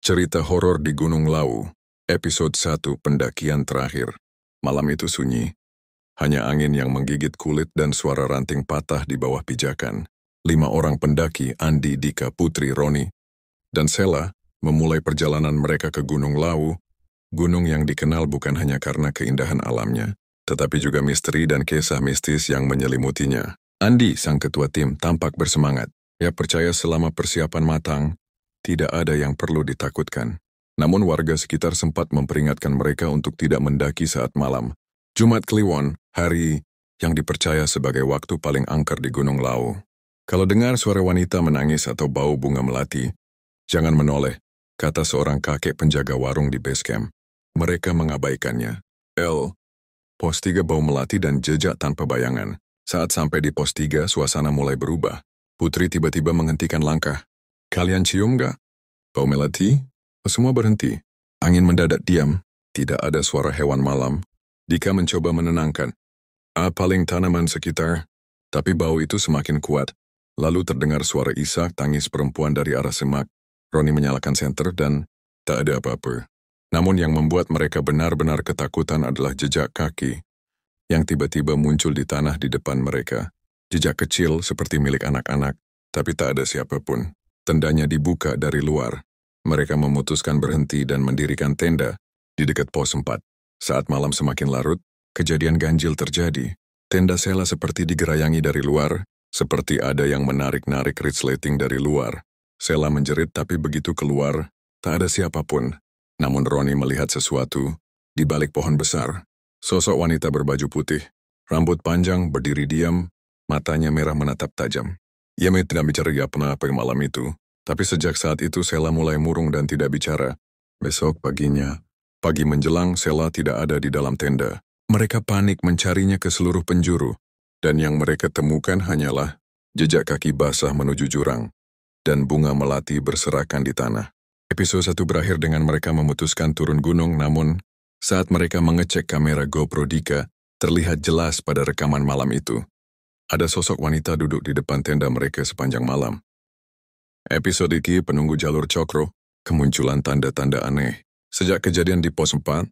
Cerita horor di Gunung Lawu, episode 1 pendakian terakhir. Malam itu sunyi, hanya angin yang menggigit kulit dan suara ranting patah di bawah pijakan. 5 orang pendaki, Andi, Dika, Putri, Roni, dan Sela, memulai perjalanan mereka ke Gunung Lawu, gunung yang dikenal bukan hanya karena keindahan alamnya, tetapi juga misteri dan kisah mistis yang menyelimutinya. Andi, sang ketua tim, tampak bersemangat. Ia percaya selama persiapan matang, tidak ada yang perlu ditakutkan. Namun warga sekitar sempat memperingatkan mereka untuk tidak mendaki saat malam. Jumat Kliwon, hari yang dipercaya sebagai waktu paling angker di Gunung Lawu. Kalau dengar suara wanita menangis atau bau bunga melati, jangan menoleh, kata seorang kakek penjaga warung di base camp. Mereka mengabaikannya. Pos 3 bau melati dan jejak tanpa bayangan. Saat sampai di pos 3, suasana mulai berubah. Putri tiba-tiba menghentikan langkah. Kalian cium gak? Bau melati? Semua berhenti. Angin mendadak diam. Tidak ada suara hewan malam. Dika mencoba menenangkan. Paling tanaman sekitar. Tapi bau itu semakin kuat. Lalu terdengar suara isak tangis perempuan dari arah semak. Roni menyalakan senter dan tak ada apa-apa. Namun yang membuat mereka benar-benar ketakutan adalah jejak kaki yang tiba-tiba muncul di tanah di depan mereka. Jejak kecil seperti milik anak-anak, tapi tak ada siapapun. Tendanya dibuka dari luar. Mereka memutuskan berhenti dan mendirikan tenda di dekat pos 4. Saat malam semakin larut, kejadian ganjil terjadi. Tenda Sela seperti digerayangi dari luar, seperti ada yang menarik-narik resleting dari luar. Sela menjerit tapi begitu keluar, tak ada siapapun. Namun Roni melihat sesuatu di balik pohon besar. Sosok wanita berbaju putih, rambut panjang, berdiri diam, matanya merah menatap tajam. Ia tidak bicara apa-apa malam itu, tapi sejak saat itu Sela mulai murung dan tidak bicara. Besok paginya, pagi menjelang Sela tidak ada di dalam tenda. Mereka panik mencarinya ke seluruh penjuru, dan yang mereka temukan hanyalah jejak kaki basah menuju jurang, dan bunga melati berserakan di tanah. Episode 1 berakhir dengan mereka memutuskan turun gunung, namun saat mereka mengecek kamera GoPro Dika, terlihat jelas pada rekaman malam itu. Ada sosok wanita duduk di depan tenda mereka sepanjang malam. Episode ini penunggu jalur Cokro, kemunculan tanda-tanda aneh. Sejak kejadian di pos 4,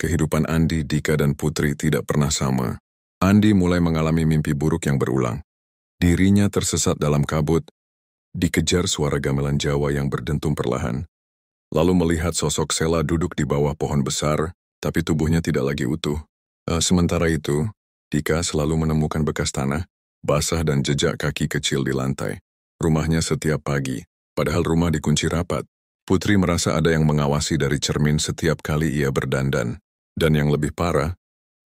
kehidupan Andi, Dika, dan Putri tidak pernah sama. Andi mulai mengalami mimpi buruk yang berulang. Dirinya tersesat dalam kabut, dikejar suara gamelan Jawa yang berdentum perlahan. Lalu melihat sosok Sela duduk di bawah pohon besar, tapi tubuhnya tidak lagi utuh. Sementara itu, Dika selalu menemukan bekas tanah, basah dan jejak kaki kecil di lantai. Rumahnya setiap pagi, padahal rumah dikunci rapat. Putri merasa ada yang mengawasi dari cermin setiap kali ia berdandan. Dan yang lebih parah,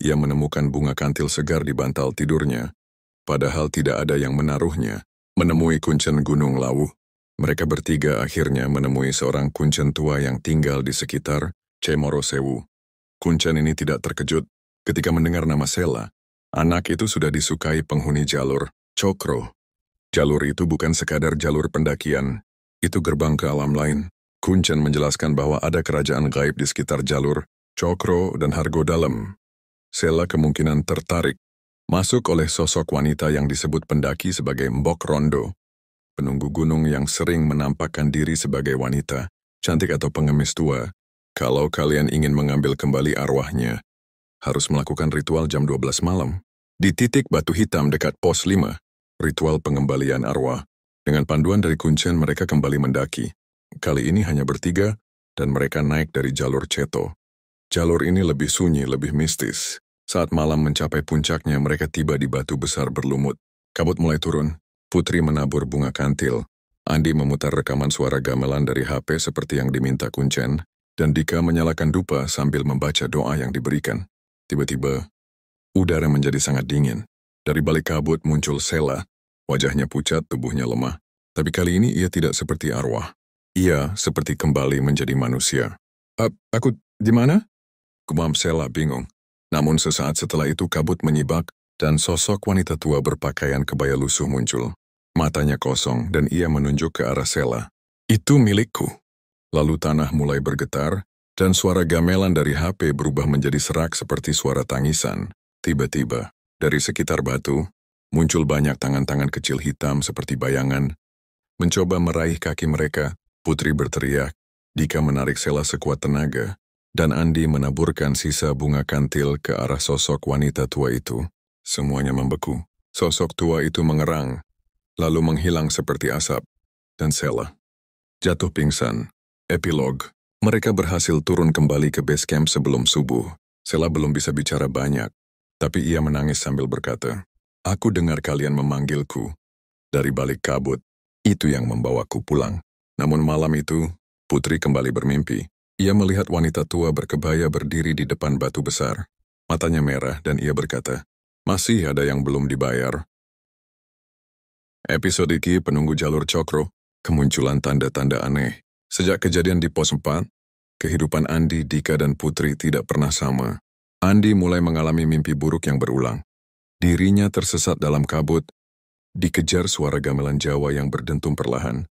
ia menemukan bunga kantil segar di bantal tidurnya, padahal tidak ada yang menaruhnya. Menemui kuncen Gunung Lawu, mereka bertiga akhirnya menemui seorang kuncen tua yang tinggal di sekitar Cemoro Sewu. Kuncen ini tidak terkejut ketika mendengar nama Sela. Anak itu sudah disukai penghuni jalur Cokro. Jalur itu bukan sekadar jalur pendakian, itu gerbang ke alam lain. Kuncen menjelaskan bahwa ada kerajaan gaib di sekitar jalur Cokro dan Hargo Dalam. Sela kemungkinan tertarik masuk oleh sosok wanita yang disebut pendaki sebagai Mbok Rondo, penunggu gunung yang sering menampakkan diri sebagai wanita, cantik atau pengemis tua. Kalau kalian ingin mengambil kembali arwahnya, harus melakukan ritual jam 12 malam. Di titik batu hitam dekat pos 5, ritual pengembalian arwah. Dengan panduan dari kuncen mereka kembali mendaki. Kali ini hanya bertiga, dan mereka naik dari jalur Ceto. Jalur ini lebih sunyi, lebih mistis. Saat malam mencapai puncaknya, mereka tiba di batu besar berlumut. Kabut mulai turun. Putri menabur bunga kantil. Andi memutar rekaman suara gamelan dari HP seperti yang diminta kuncen, dan Dika menyalakan dupa sambil membaca doa yang diberikan. Tiba-tiba, udara menjadi sangat dingin. Dari balik kabut muncul Sela. Wajahnya pucat, tubuhnya lemah. Tapi kali ini ia tidak seperti arwah. Ia seperti kembali menjadi manusia. Aku di mana? Gumam Sela bingung. Namun sesaat setelah itu kabut menyibak, dan sosok wanita tua berpakaian kebaya lusuh muncul. Matanya kosong dan ia menunjuk ke arah Sela. Itu milikku. Lalu tanah mulai bergetar, dan suara gamelan dari HP berubah menjadi serak seperti suara tangisan. Tiba-tiba, dari sekitar batu, muncul banyak tangan-tangan kecil hitam seperti bayangan. Mencoba meraih kaki mereka, Putri berteriak, Dika menarik Sela sekuat tenaga, dan Andi menaburkan sisa bunga kantil ke arah sosok wanita tua itu. Semuanya membeku. Sosok tua itu mengerang, lalu menghilang seperti asap, dan Sela jatuh pingsan. Epilog. Mereka berhasil turun kembali ke base camp sebelum subuh. Sela belum bisa bicara banyak, tapi ia menangis sambil berkata, "Aku dengar kalian memanggilku dari balik kabut. Itu yang membawaku pulang." Namun malam itu, Putri kembali bermimpi. Ia melihat wanita tua berkebaya berdiri di depan batu besar. Matanya merah dan ia berkata, "Masih ada yang belum dibayar." Episode ini penunggu jalur Cokro, kemunculan tanda-tanda aneh. Sejak kejadian di pos 4, kehidupan Andi, Dika, dan Putri tidak pernah sama. Andi mulai mengalami mimpi buruk yang berulang. Dirinya tersesat dalam kabut, dikejar suara gamelan Jawa yang berdentum perlahan.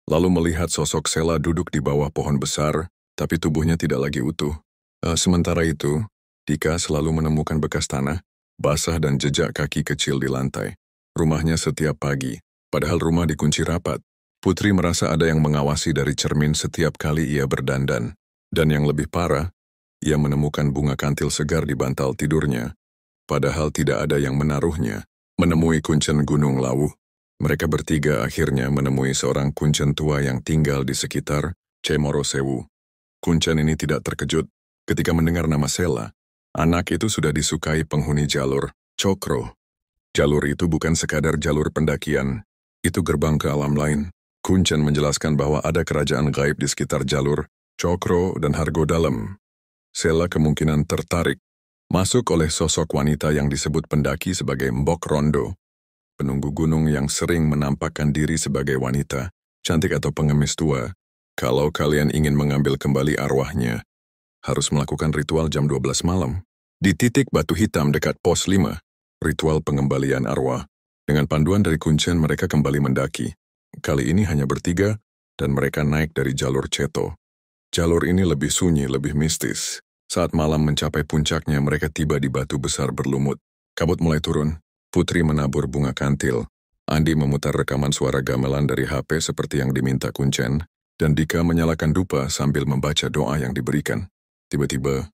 Lalu melihat sosok Sela duduk di bawah pohon besar, tapi tubuhnya tidak lagi utuh. Sementara itu, Dika selalu menemukan bekas tanah, basah dan jejak kaki kecil di lantai. Rumahnya setiap pagi, padahal rumah dikunci rapat. Putri merasa ada yang mengawasi dari cermin setiap kali ia berdandan. Dan yang lebih parah, ia menemukan bunga kantil segar di bantal tidurnya, padahal tidak ada yang menaruhnya. Menemui kuncen Gunung Lawu, mereka bertiga akhirnya menemui seorang kuncen tua yang tinggal di sekitar Cemoro Sewu. Kuncen ini tidak terkejut ketika mendengar nama Sela. Anak itu sudah disukai penghuni jalur Cokro. Jalur itu bukan sekadar jalur pendakian, itu gerbang ke alam lain. Kuncen menjelaskan bahwa ada kerajaan gaib di sekitar jalur Cokro dan Hargo Dalam. Sela kemungkinan tertarik masuk oleh sosok wanita yang disebut pendaki sebagai Mbok Rondo, penunggu gunung yang sering menampakkan diri sebagai wanita, cantik atau pengemis tua. Kalau kalian ingin mengambil kembali arwahnya, harus melakukan ritual jam 12 malam. Di titik batu hitam dekat pos 5, ritual pengembalian arwah. Dengan panduan dari kuncen mereka kembali mendaki. Kali ini hanya bertiga, dan mereka naik dari jalur Ceto. Jalur ini lebih sunyi, lebih mistis. Saat malam mencapai puncaknya, mereka tiba di batu besar berlumut. Kabut mulai turun. Putri menabur bunga kantil. Andi memutar rekaman suara gamelan dari HP seperti yang diminta kuncen, dan Dika menyalakan dupa sambil membaca doa yang diberikan. Tiba-tiba,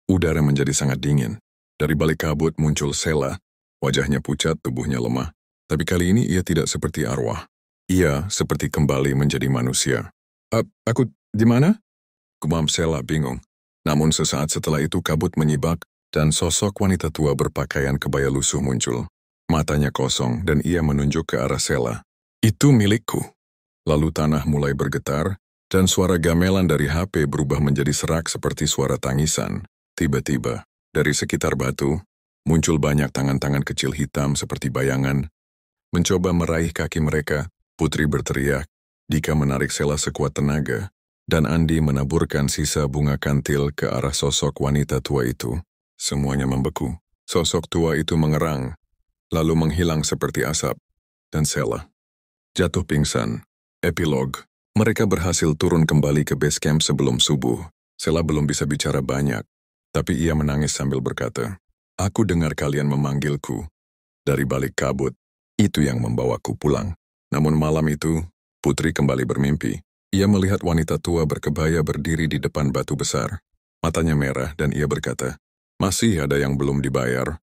udara menjadi sangat dingin. Dari balik kabut muncul Sela. Wajahnya pucat, tubuhnya lemah. Tapi kali ini ia tidak seperti arwah. Ia seperti kembali menjadi manusia. Aku di mana?" Gumam Sela bingung. Namun sesaat setelah itu kabut menyibak, dan sosok wanita tua berpakaian kebaya lusuh muncul. Matanya kosong dan ia menunjuk ke arah Sela. "Itu milikku." Lalu tanah mulai bergetar, dan suara gamelan dari HP berubah menjadi serak seperti suara tangisan. Tiba-tiba, dari sekitar batu, muncul banyak tangan-tangan kecil hitam seperti bayangan. Mencoba meraih kaki mereka, Putri berteriak, Dika menarik Sela sekuat tenaga, dan Andi menaburkan sisa bunga kantil ke arah sosok wanita tua itu. Semuanya membeku. Sosok tua itu mengerang, lalu menghilang seperti asap, dan Sela jatuh pingsan. Epilog. Mereka berhasil turun kembali ke base camp sebelum subuh. Sela belum bisa bicara banyak, tapi ia menangis sambil berkata, "Aku dengar kalian memanggilku dari balik kabut. Itu yang membawaku pulang." Namun malam itu, Putri kembali bermimpi. Ia melihat wanita tua berkebaya berdiri di depan batu besar. Matanya merah dan ia berkata, "Masih ada yang belum dibayar."